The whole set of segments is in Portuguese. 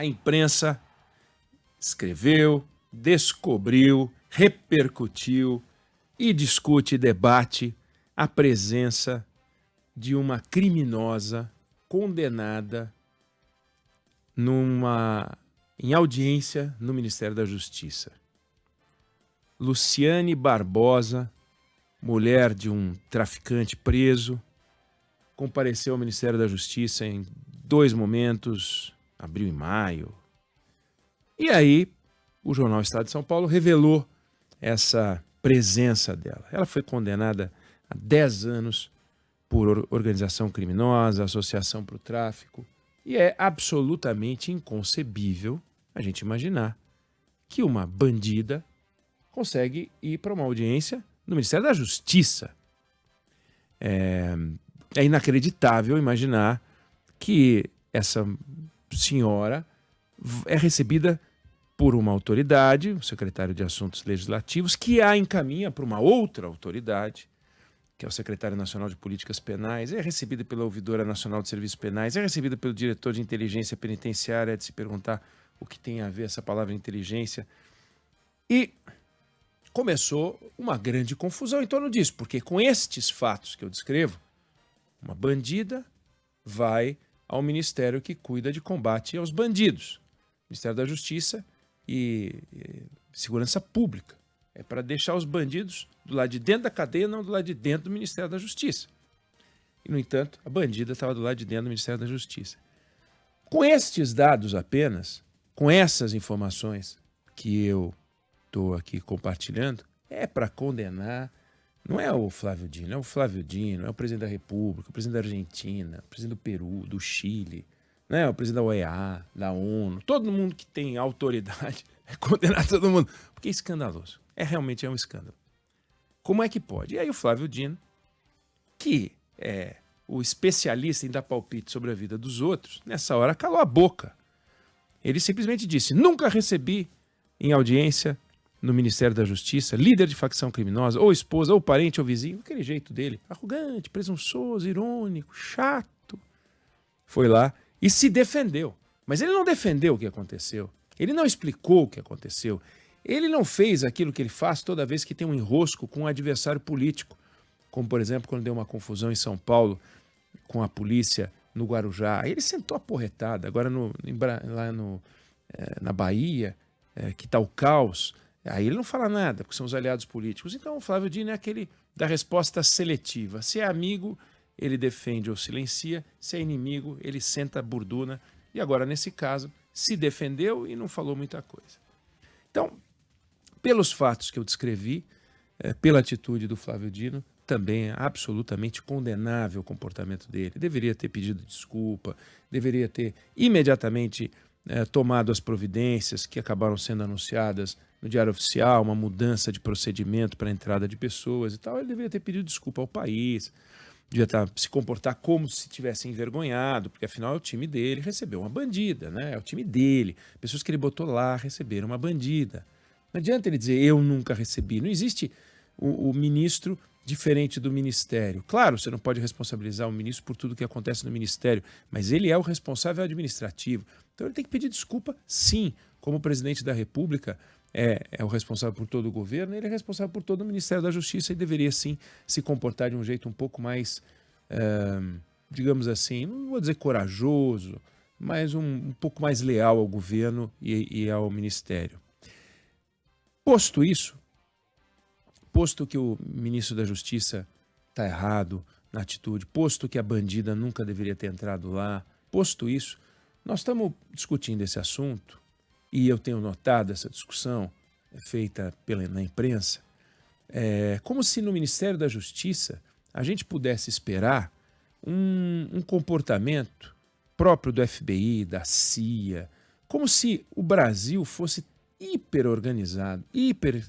A imprensa escreveu, descobriu, repercutiu e discute e debate a presença de uma criminosa condenada em audiência no Ministério da Justiça. Luciane Barbosa, mulher de um traficante preso, compareceu ao Ministério da Justiça em 2 momentos, abril e maio. E aí, o jornal Estado de São Paulo revelou essa presença dela. Ela foi condenada a 10 anos por organização criminosa, associação para o tráfico, e é absolutamente inconcebível a gente imaginar que uma bandida consegue ir para uma audiência no Ministério da Justiça. É inacreditável imaginar que essa senhora é recebida por uma autoridade, o secretário de Assuntos Legislativos, que a encaminha para uma outra autoridade, que é o secretário nacional de Políticas Penais, é recebida pela ouvidora nacional de Serviços Penais, é recebida pelo diretor de inteligência penitenciária, é de se perguntar o que tem a ver essa palavra inteligência. E começou uma grande confusão em torno disso, porque com estes fatos que eu descrevo, uma bandida vai ao ministério que cuida de combate aos bandidos, Ministério da Justiça e Segurança Pública. É para deixar os bandidos do lado de dentro da cadeia, não do lado de dentro do Ministério da Justiça. E, no entanto, a bandida estava do lado de dentro do Ministério da Justiça. Com estes dados apenas, com essas informações que eu estou aqui compartilhando, é para condenar, não é o Flávio Dino, é o Flávio Dino, é o presidente da República, o presidente da Argentina, o presidente do Peru, do Chile, né, o presidente da OEA, da ONU, todo mundo que tem autoridade é condenar todo mundo, porque é escandaloso. Realmente é um escândalo. Como é que pode? E aí o Flávio Dino, que é o especialista em dar palpite sobre a vida dos outros, nessa hora calou a boca. Ele simplesmente disse: nunca recebi em audiência no Ministério da Justiça líder de facção criminosa, ou esposa, ou parente, ou vizinho, aquele jeito dele, arrogante, presunçoso, irônico, chato. Foi lá e se defendeu. Mas ele não defendeu o que aconteceu. Ele não explicou o que aconteceu. Ele não fez aquilo que ele faz toda vez que tem um enrosco com um adversário político, como, por exemplo, quando deu uma confusão em São Paulo com a polícia no Guarujá. Ele sentou a porretada. Agora na Bahia, que está o caos, aí ele não fala nada, porque são os aliados políticos. Então o Flávio Dino é aquele da resposta seletiva. Se é amigo, ele defende ou silencia. Se é inimigo, ele senta a burduna. E agora, nesse caso, se defendeu e não falou muita coisa. Então, pelos fatos que eu descrevi, pela atitude do Flávio Dino, também é absolutamente condenável o comportamento dele. Deveria ter pedido desculpa, deveria ter imediatamente tomado as providências que acabaram sendo anunciadas no Diário Oficial, uma mudança de procedimento para a entrada de pessoas e tal. Ele deveria ter pedido desculpa ao país, devia se comportar como se tivesse envergonhado, porque afinal é o time dele, recebeu uma bandida, né? É o time dele. Pessoas que ele botou lá receberam uma bandida. Não adianta ele dizer, eu nunca recebi. Não existe o ministro diferente do ministério. Claro, você não pode responsabilizar o ministro por tudo que acontece no ministério, mas ele é o responsável administrativo. Então ele tem que pedir desculpa, sim. Como o presidente da República é o responsável por todo o governo, ele é responsável por todo o Ministério da Justiça e deveria, sim, se comportar de um jeito um pouco mais, digamos assim, não vou dizer corajoso, mas um pouco mais leal ao governo e ao Ministério. Posto isso, posto que o ministro da Justiça está errado na atitude, posto que a bandida nunca deveria ter entrado lá, posto isso, nós estamos discutindo esse assunto e eu tenho notado essa discussão feita na imprensa, como se no Ministério da Justiça a gente pudesse esperar um comportamento próprio do FBI, da CIA, como se o Brasil fosse hiper organizado, hiper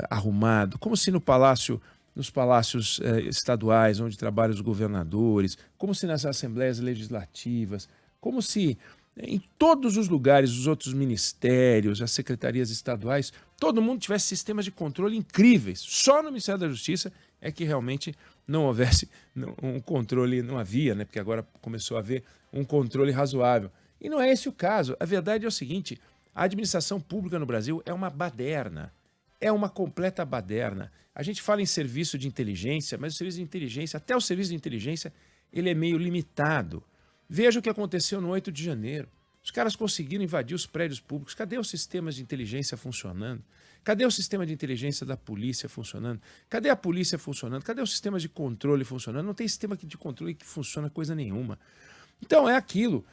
arrumado, como se nos palácios estaduais onde trabalham os governadores, como se nas assembleias legislativas, como se em todos os lugares, os outros ministérios, as secretarias estaduais, todo mundo tivesse sistemas de controle incríveis. Só no Ministério da Justiça é que realmente não houvesse um controle, não havia, né? Porque agora começou a haver um controle razoável. E não é esse o caso. A verdade é o seguinte, a administração pública no Brasil é uma baderna. É uma completa baderna. A gente fala em serviço de inteligência, mas o serviço de inteligência, até o serviço de inteligência, ele é meio limitado. Veja o que aconteceu no 8 de janeiro. Os caras conseguiram invadir os prédios públicos. Cadê os sistemas de inteligência funcionando? Cadê o sistema de inteligência da polícia funcionando? Cadê a polícia funcionando? Cadê os sistemas de controle funcionando? Não tem sistema de controle que funciona coisa nenhuma. Então é aquilo.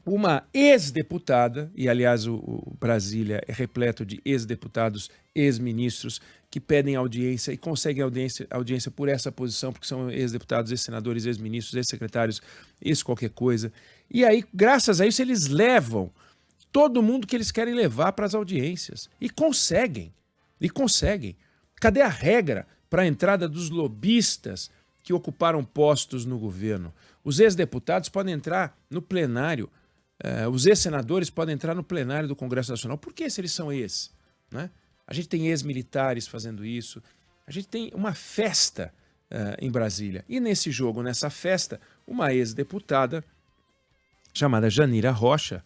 Uma ex-deputada, e aliás o Brasília é repleto de ex-deputados, ex-ministros que pedem audiência e conseguem audiência por essa posição, porque são ex-deputados, ex-senadores, ex-ministros, ex-secretários, ex-qualquer coisa. E aí, graças a isso, eles levam todo mundo que eles querem levar para as audiências. E conseguem. E conseguem. Cadê a regra para a entrada dos lobistas que ocuparam postos no governo? Os ex-deputados podem entrar no plenário. Os ex-senadores podem entrar no plenário do Congresso Nacional. Por que se eles são ex? Né? A gente tem ex-militares fazendo isso. A gente tem uma festa em Brasília. E nesse jogo, nessa festa, uma ex-deputada chamada Janira Rocha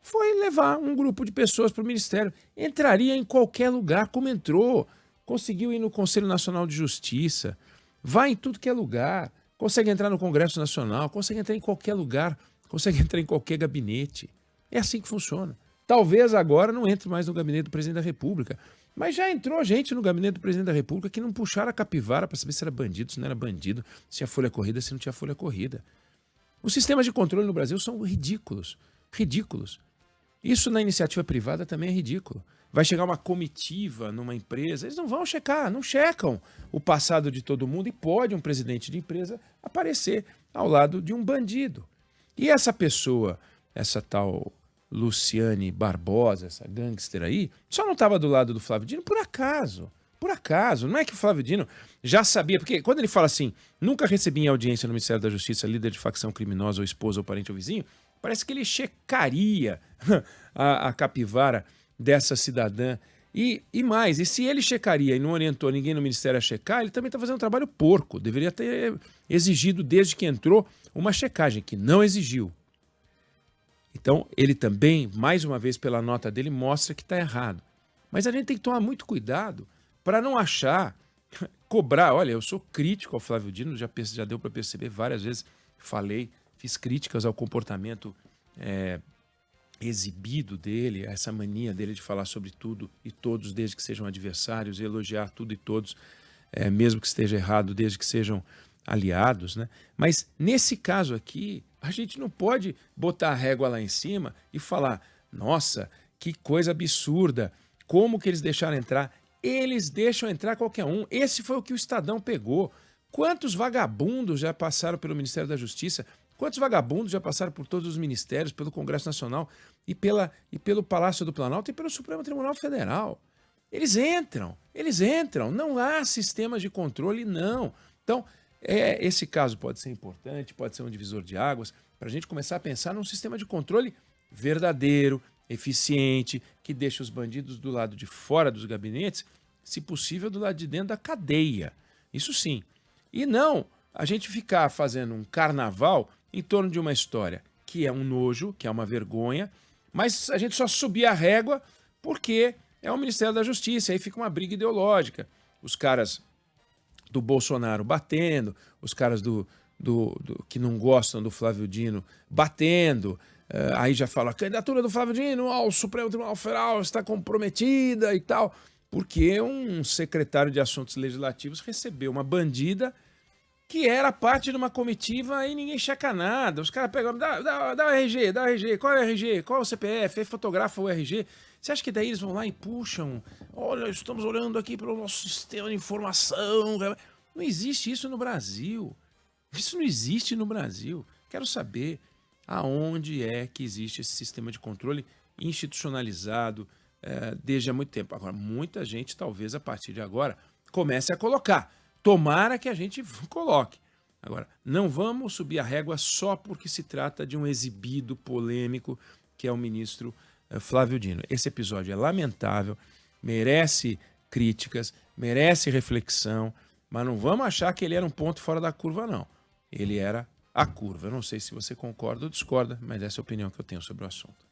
foi levar um grupo de pessoas para o Ministério. Entraria em qualquer lugar, como entrou. Conseguiu ir no Conselho Nacional de Justiça. Vai em tudo que é lugar. Consegue entrar no Congresso Nacional. Consegue entrar em qualquer lugar. Consegue entrar em qualquer gabinete. É assim que funciona. Talvez agora não entre mais no gabinete do presidente da República. Mas já entrou gente no gabinete do presidente da República que não puxaram a capivara para saber se era bandido, se não era bandido, se tinha folha corrida, se não tinha folha corrida. Os sistemas de controle no Brasil são ridículos. Ridículos. Isso na iniciativa privada também é ridículo. Vai chegar uma comitiva numa empresa, eles não vão checar, não checam o passado de todo mundo e pode um presidente de empresa aparecer ao lado de um bandido. E essa pessoa, essa tal Luciane Barbosa, essa gangster aí, só não estava do lado do Flávio Dino por acaso. Por acaso. Não é que o Flávio Dino já sabia, porque quando ele fala assim, nunca recebi em audiência no Ministério da Justiça líder de facção criminosa ou esposa ou parente ou vizinho, parece que ele checaria a capivara dessa cidadã. E mais, e se ele checaria e não orientou ninguém no Ministério a checar, ele também está fazendo um trabalho porco. Deveria ter exigido, desde que entrou, uma checagem, que não exigiu. Então, ele também, mais uma vez, pela nota dele, mostra que está errado. Mas a gente tem que tomar muito cuidado para não achar, cobrar. Olha, eu sou crítico ao Flávio Dino, já deu para perceber várias vezes, falei, fiz críticas ao comportamento exibido dele, essa mania dele de falar sobre tudo e todos, desde que sejam adversários, e elogiar tudo e todos, mesmo que esteja errado, desde que sejam aliados, né? Mas nesse caso aqui, a gente não pode botar a régua lá em cima e falar, nossa, que coisa absurda, como que eles deixaram entrar? Eles deixam entrar qualquer um. Esse foi o que o Estadão pegou. Quantos vagabundos já passaram pelo Ministério da Justiça? Quantos vagabundos já passaram por todos os ministérios, pelo Congresso Nacional e pelo Palácio do Planalto e pelo Supremo Tribunal Federal? Eles entram, não há sistemas de controle, não. Então, esse caso pode ser importante, pode ser um divisor de águas, para a gente começar a pensar num sistema de controle verdadeiro, eficiente, que deixa os bandidos do lado de fora dos gabinetes, se possível do lado de dentro da cadeia. Isso sim. E não a gente ficar fazendo um carnaval em torno de uma história que é um nojo, que é uma vergonha, mas a gente só subir a régua porque é o Ministério da Justiça, aí fica uma briga ideológica. Os caras do Bolsonaro batendo, os caras que não gostam do Flávio Dino batendo, aí já fala, a candidatura do Flávio Dino ao Supremo Tribunal Federal está comprometida e tal, porque um secretário de Assuntos Legislativos recebeu uma bandida que era parte de uma comitiva e ninguém checa nada. Os caras pegam, dá o RG, qual é o RG, qual é o CPF, aí fotografa o RG. Você acha que daí eles vão lá e puxam? Olha, estamos olhando aqui para o nosso sistema de informação. Não existe isso no Brasil. Isso não existe no Brasil. Quero saber aonde é que existe esse sistema de controle institucionalizado desde há muito tempo. Agora, muita gente, talvez a partir de agora, comece a colocar. Tomara que a gente coloque. Agora, não vamos subir a régua só porque se trata de um exibido polêmico que é o ministro Flávio Dino. Esse episódio é lamentável, merece críticas, merece reflexão, mas não vamos achar que ele era um ponto fora da curva, não. Ele era a curva. Eu não sei se você concorda ou discorda, mas essa é a opinião que eu tenho sobre o assunto.